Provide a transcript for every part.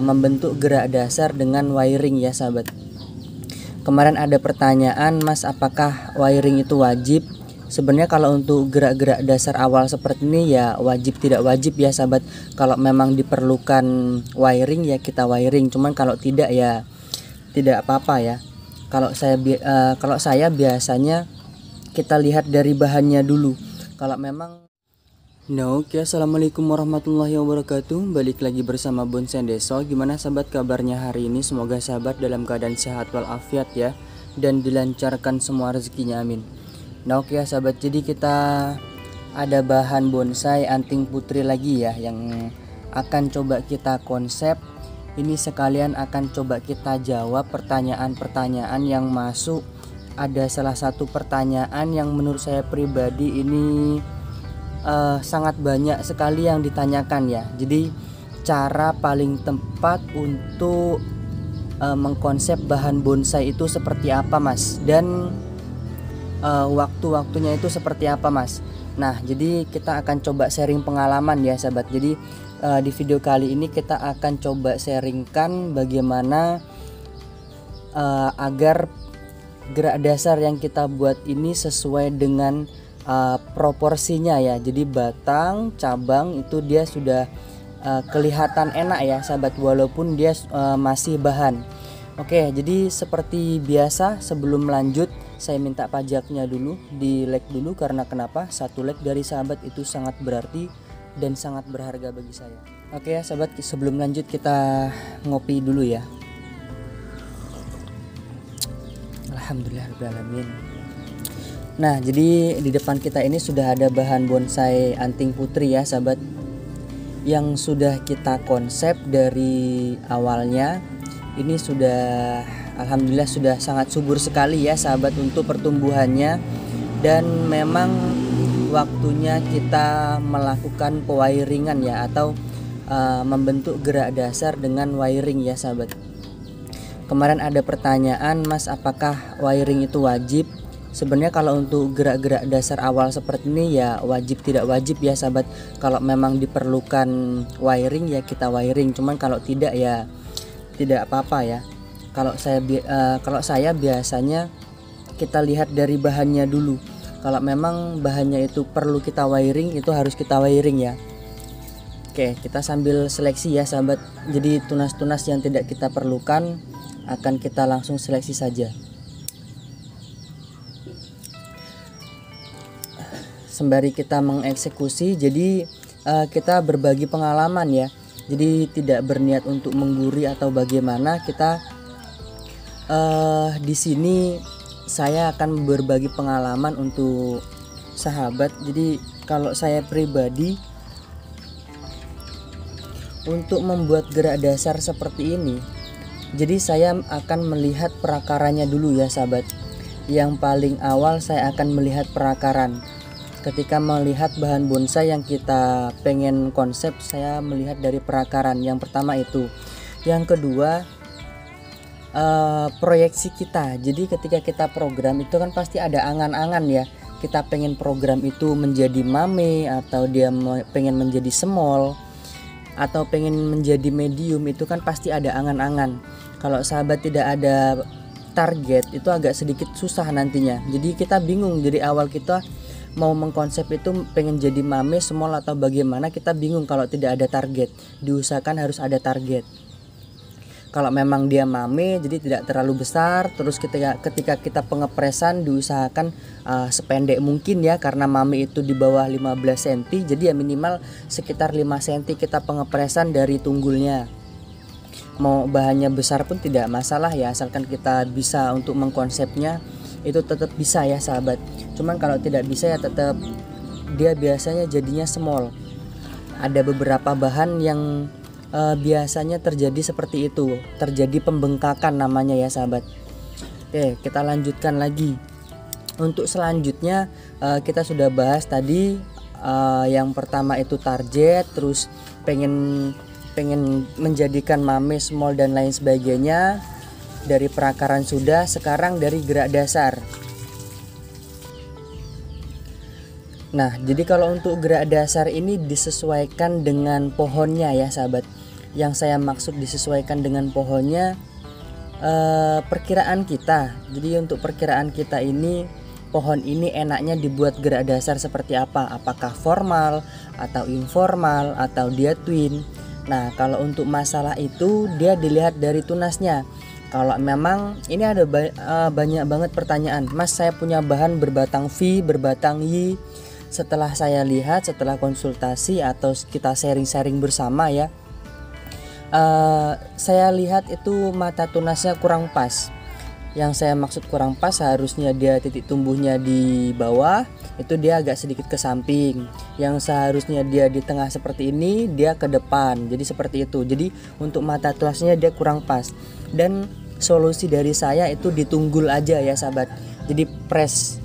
membentuk gerak dasar dengan wiring ya sahabat. Kemarin ada pertanyaan, Mas, apakah wiring itu wajib? Sebenarnya kalau untuk gerak-gerak dasar awal seperti ini ya wajib tidak wajib ya sahabat. Kalau memang diperlukan wiring ya kita wiring, cuman kalau tidak ya tidak apa-apa ya. Kalau saya biasanya kita lihat dari bahannya dulu. Kalau memang oke, assalamualaikum warahmatullahi wabarakatuh. Balik lagi bersama Bonsai Deso. Gimana sahabat kabarnya hari ini? Semoga sahabat dalam keadaan sehat walafiat ya, dan dilancarkan semua rezekinya, amin. Oke ya sahabat, jadi kita ada bahan bonsai anting putri lagi ya, yang akan coba kita konsep. Ini sekalian akan coba kita jawab pertanyaan-pertanyaan yang masuk. Ada salah satu pertanyaan yang menurut saya pribadi ini sangat banyak sekali yang ditanyakan ya. Jadi cara paling tepat untuk mengkonsep bahan bonsai itu seperti apa, Mas? Dan waktu-waktunya itu seperti apa, Mas? Nah, jadi kita akan coba sharing pengalaman ya, sahabat. Jadi di video kali ini kita akan coba sharingkan bagaimana agar gerak dasar yang kita buat ini sesuai dengan proporsinya ya. Jadi batang, cabang itu dia sudah kelihatan enak ya sahabat, walaupun dia masih bahan. Oke, jadi seperti biasa sebelum lanjut saya minta pajaknya dulu, di like dulu. Karena kenapa? Satu like dari sahabat itu sangat berarti dan sangat berharga bagi saya. Oke ya sahabat, sebelum lanjut kita ngopi dulu ya. Alhamdulillahirrahmanirrahim. Nah, jadi di depan kita ini sudah ada bahan bonsai anting putri ya sahabat, yang sudah kita konsep dari awalnya. Ini sudah alhamdulillah sudah sangat subur sekali ya sahabat untuk pertumbuhannya, dan memang waktunya kita melakukan pewiringan ya, atau membentuk gerak dasar dengan wiring ya sahabat. Kemarin ada pertanyaan, Mas, apakah wiring itu wajib? Sebenarnya kalau untuk gerak-gerak dasar awal seperti ini ya wajib tidak wajib ya sahabat. Kalau memang diperlukan wiring ya kita wiring, cuman kalau tidak ya tidak apa-apa ya. Kalau saya biasanya kita lihat dari bahannya dulu. Kalau memang bahannya itu perlu kita wiring, itu harus kita wiring ya. Oke, kita sambil seleksi ya sahabat. Jadi tunas-tunas yang tidak kita perlukan akan kita langsung seleksi saja. Sembari kita mengeksekusi, jadi kita berbagi pengalaman ya. Jadi tidak berniat untuk menggurui atau bagaimana. Kita di sini saya akan berbagi pengalaman untuk sahabat. Jadi kalau saya pribadi untuk membuat gerak dasar seperti ini, jadi saya akan melihat perakarannya dulu ya sahabat. Yang paling awal saya akan melihat perakaran. Ketika melihat bahan bonsai yang kita pengen konsep, saya melihat dari perakaran. Yang pertama itu. Yang kedua, proyeksi kita. Jadi ketika kita program itu kan pasti ada angan-angan ya. Kita pengen program itu menjadi mame, atau dia pengen menjadi small, atau pengen menjadi medium, itu kan pasti ada angan-angan. Kalau sahabat tidak ada target, itu agak sedikit susah nantinya. Jadi kita bingung dari awal kita mau mengkonsep itu pengen jadi mame, small atau bagaimana, kita bingung kalau tidak ada target. Diusahakan harus ada target. Kalau memang dia mame jadi tidak terlalu besar, terus ketika kita pengepresan diusahakan sependek mungkin ya, karena mame itu di bawah 15 cm, jadi ya minimal sekitar 5 cm kita pengepresan dari tunggulnya. Mau bahannya besar pun tidak masalah ya, asalkan kita bisa untuk mengkonsepnya, itu tetap bisa ya sahabat. Cuman kalau tidak bisa ya tetap dia biasanya jadinya small. Ada beberapa bahan yang biasanya terjadi seperti itu, terjadi pembengkakan namanya ya sahabat. Oke, kita lanjutkan lagi. Untuk selanjutnya kita sudah bahas tadi, yang pertama itu target, terus pengen menjadikan mame, small dan lain sebagainya. Dari perakaran sudah, sekarang dari gerak dasar. Nah, jadi kalau untuk gerak dasar ini disesuaikan dengan pohonnya ya sahabat. Yang saya maksud disesuaikan dengan pohonnya, perkiraan kita. Jadi untuk perkiraan kita ini, pohon ini enaknya dibuat gerak dasar seperti apa? Apakah formal atau informal atau dia twin? Nah, kalau untuk masalah itu dia dilihat dari tunasnya. Kalau memang ini ada banyak banget pertanyaan, Mas saya punya bahan berbatang V, berbatang Y. Setelah saya lihat, setelah konsultasi atau kita sharing-sharing bersama ya, saya lihat itu mata tunasnya kurang pas. Yang saya maksud kurang pas, seharusnya dia titik tumbuhnya di bawah, itu dia agak sedikit ke samping. Yang seharusnya dia di tengah seperti ini, dia ke depan. Jadi seperti itu. Jadi untuk mata tunasnya dia kurang pas. Dan solusi dari saya itu ditunggul aja ya sahabat. Jadi press,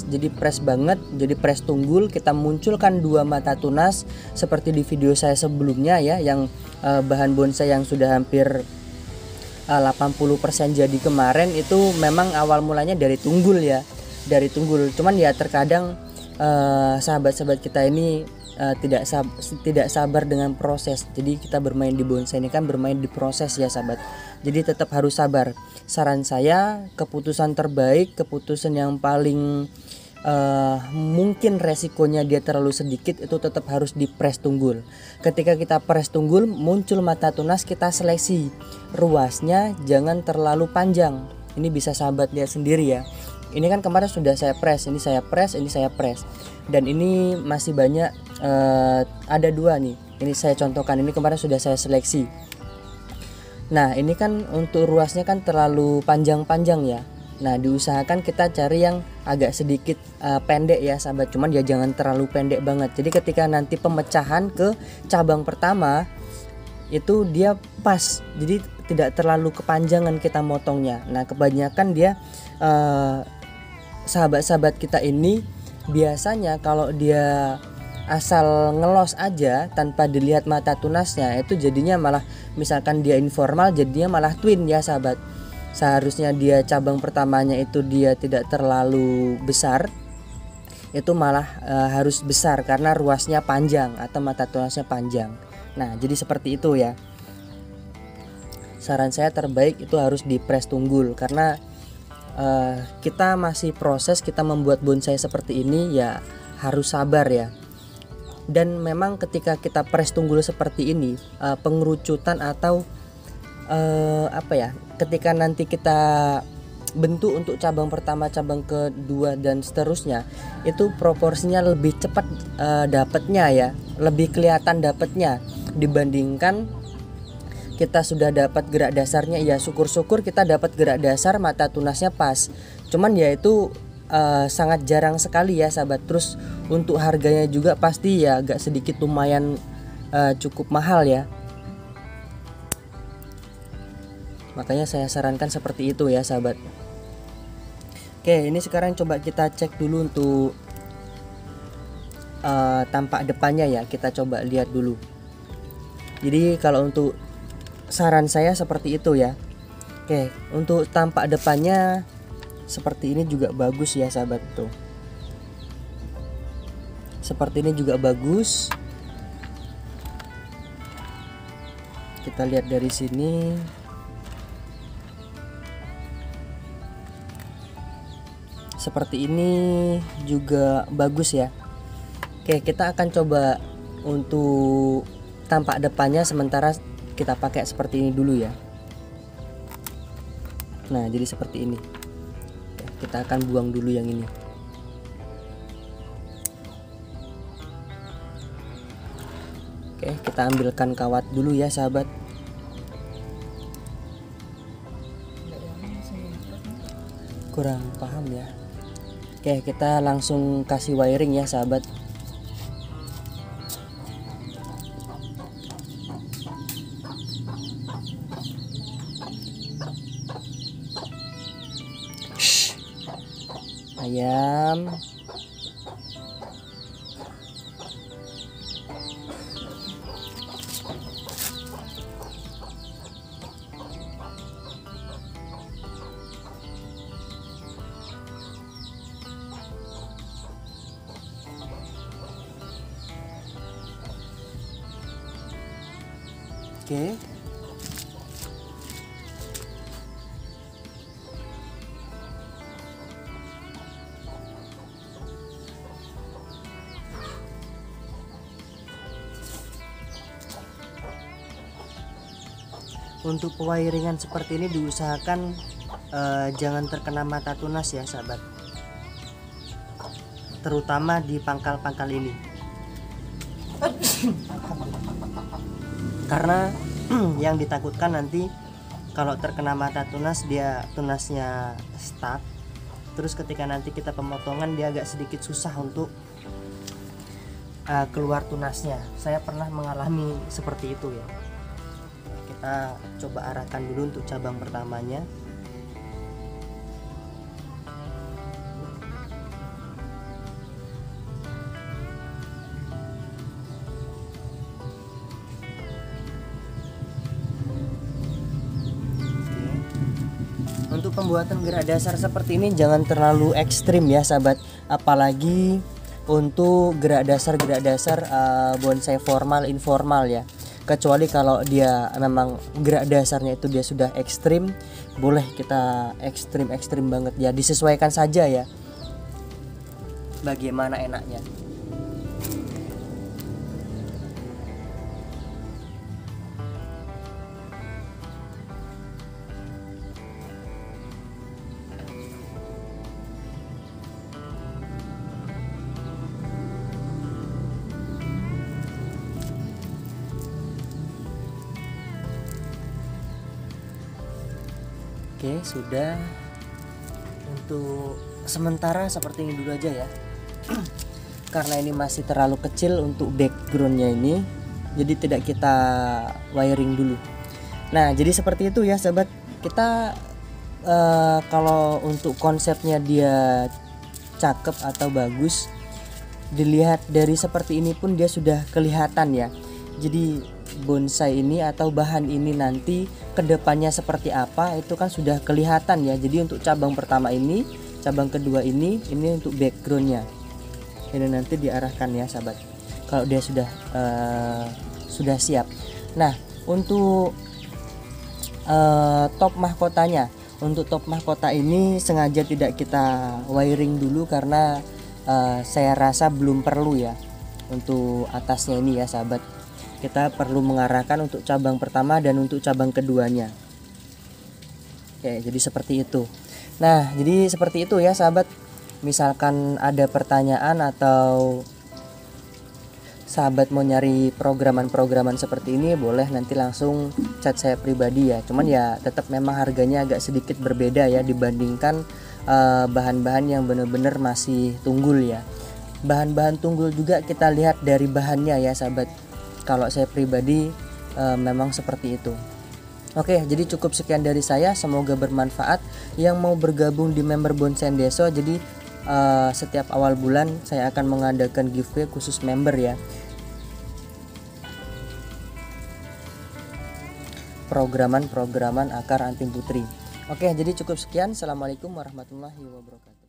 jadi press banget, jadi press tunggul. Kita munculkan dua mata tunas seperti di video saya sebelumnya ya, yang bahan bonsai yang sudah hampir 80% jadi kemarin, itu memang awal mulanya dari tunggul ya, dari tunggul. Cuman ya terkadang sahabat-sahabat kita ini tidak sabar dengan proses. Jadi kita bermain di bonsai ini kan bermain di proses ya sahabat. Jadi tetap harus sabar. Saran saya, keputusan terbaik, keputusan yang paling mungkin resikonya dia terlalu sedikit, itu tetap harus di press tunggul. Ketika kita press tunggul, muncul mata tunas, kita seleksi ruasnya jangan terlalu panjang. Ini bisa sahabat lihat sendiri ya. Ini kan kemarin sudah saya press, ini saya press, ini saya press, dan ini masih banyak, ada dua nih. Ini saya contohkan, ini kemarin sudah saya seleksi. Nah ini kan untuk ruasnya kan terlalu panjang-panjang ya. Nah diusahakan kita cari yang agak sedikit pendek ya sahabat, cuman ya jangan terlalu pendek banget. Jadi ketika nanti pemecahan ke cabang pertama itu dia pas, jadi tidak terlalu kepanjangan kita motongnya. Nah kebanyakan dia sahabat-sahabat kita ini biasanya kalau dia asal ngelos aja tanpa dilihat mata tunasnya, itu jadinya malah, misalkan dia informal jadinya malah twin ya sahabat. Seharusnya dia cabang pertamanya itu dia tidak terlalu besar, itu malah harus besar karena ruasnya panjang atau mata tunasnya panjang. Nah jadi seperti itu ya. Saran saya terbaik itu harus di press tunggul, karena kita masih proses, kita membuat bonsai seperti ini ya harus sabar ya. Dan memang ketika kita press tunggul seperti ini, pengerucutan atau ketika nanti kita bentuk untuk cabang pertama, cabang kedua dan seterusnya, itu proporsinya lebih cepat dapatnya ya, lebih kelihatan dapatnya dibandingkan kita sudah dapat gerak dasarnya. Ya syukur-syukur kita dapat gerak dasar, mata tunasnya pas, cuman ya itu sangat jarang sekali ya sahabat. Terus untuk harganya juga pasti ya agak sedikit lumayan cukup mahal ya. Makanya saya sarankan seperti itu ya sahabat. Oke, ini sekarang coba kita cek dulu untuk tampak depannya ya. Kita coba lihat dulu. Jadi kalau untuk saran saya seperti itu ya. Oke, untuk tampak depannya seperti ini juga bagus ya sahabat tuh. Seperti ini juga bagus. Kita lihat dari sini. Seperti ini juga bagus ya. Oke, kita akan coba untuk tampak depannya, sementara kita pakai seperti ini dulu ya. Nah jadi seperti ini. Oke, kita akan buang dulu yang ini. Oke, kita ambilkan kawat dulu ya sahabat. Kurang paham ya. Oke, kita langsung kasih wiring ya sahabat. Ayam. Oke. Untuk pewiringan seperti ini diusahakan jangan terkena mata tunas ya sahabat, terutama di pangkal-pangkal ini. Karena yang ditakutkan nanti kalau terkena mata tunas, dia tunasnya stuck, terus ketika nanti kita pemotongan dia agak sedikit susah untuk keluar tunasnya. Saya pernah mengalami seperti itu ya. Kita coba arahkan dulu untuk cabang pertamanya. Untuk pembuatan gerak dasar seperti ini jangan terlalu ekstrim ya sahabat, apalagi untuk gerak dasar bonsai formal informal ya. Kecuali kalau dia memang gerak dasarnya itu dia sudah ekstrim, boleh kita ekstrim banget ya, disesuaikan saja ya bagaimana enaknya. Oke, sudah. Untuk sementara seperti ini dulu aja ya. Karena ini masih terlalu kecil untuk backgroundnya ini, jadi tidak kita wiring dulu. Nah, jadi seperti itu ya sahabat. Kita kalau untuk konsepnya dia cakep atau bagus, dilihat dari seperti ini pun dia sudah kelihatan ya. Jadi bonsai ini atau bahan ini nanti kedepannya seperti apa itu kan sudah kelihatan ya. Jadi untuk cabang pertama ini, cabang kedua ini untuk backgroundnya ini nanti diarahkan ya sahabat, kalau dia sudah siap. Nah, untuk top mahkotanya, untuk top mahkota ini sengaja tidak kita wiring dulu karena saya rasa belum perlu ya. Untuk atasnya ini ya sahabat, kita perlu mengarahkan untuk cabang pertama dan untuk cabang keduanya. Oke, jadi seperti itu. Nah, jadi seperti itu ya sahabat. Misalkan ada pertanyaan atau sahabat mau nyari programan seperti ini, boleh nanti langsung chat saya pribadi ya. Cuman ya tetap memang harganya agak sedikit berbeda ya dibandingkan bahan-bahan yang benar-benar masih tunggul ya. Bahan-bahan tunggul juga kita lihat dari bahannya ya sahabat. Kalau saya pribadi memang seperti itu. Oke, jadi cukup sekian dari saya, semoga bermanfaat. Yang mau bergabung di member Bonsai Deso, jadi setiap awal bulan saya akan mengadakan giveaway khusus member ya, programan akar anting putri. Oke, jadi cukup sekian. Assalamualaikum warahmatullahi wabarakatuh.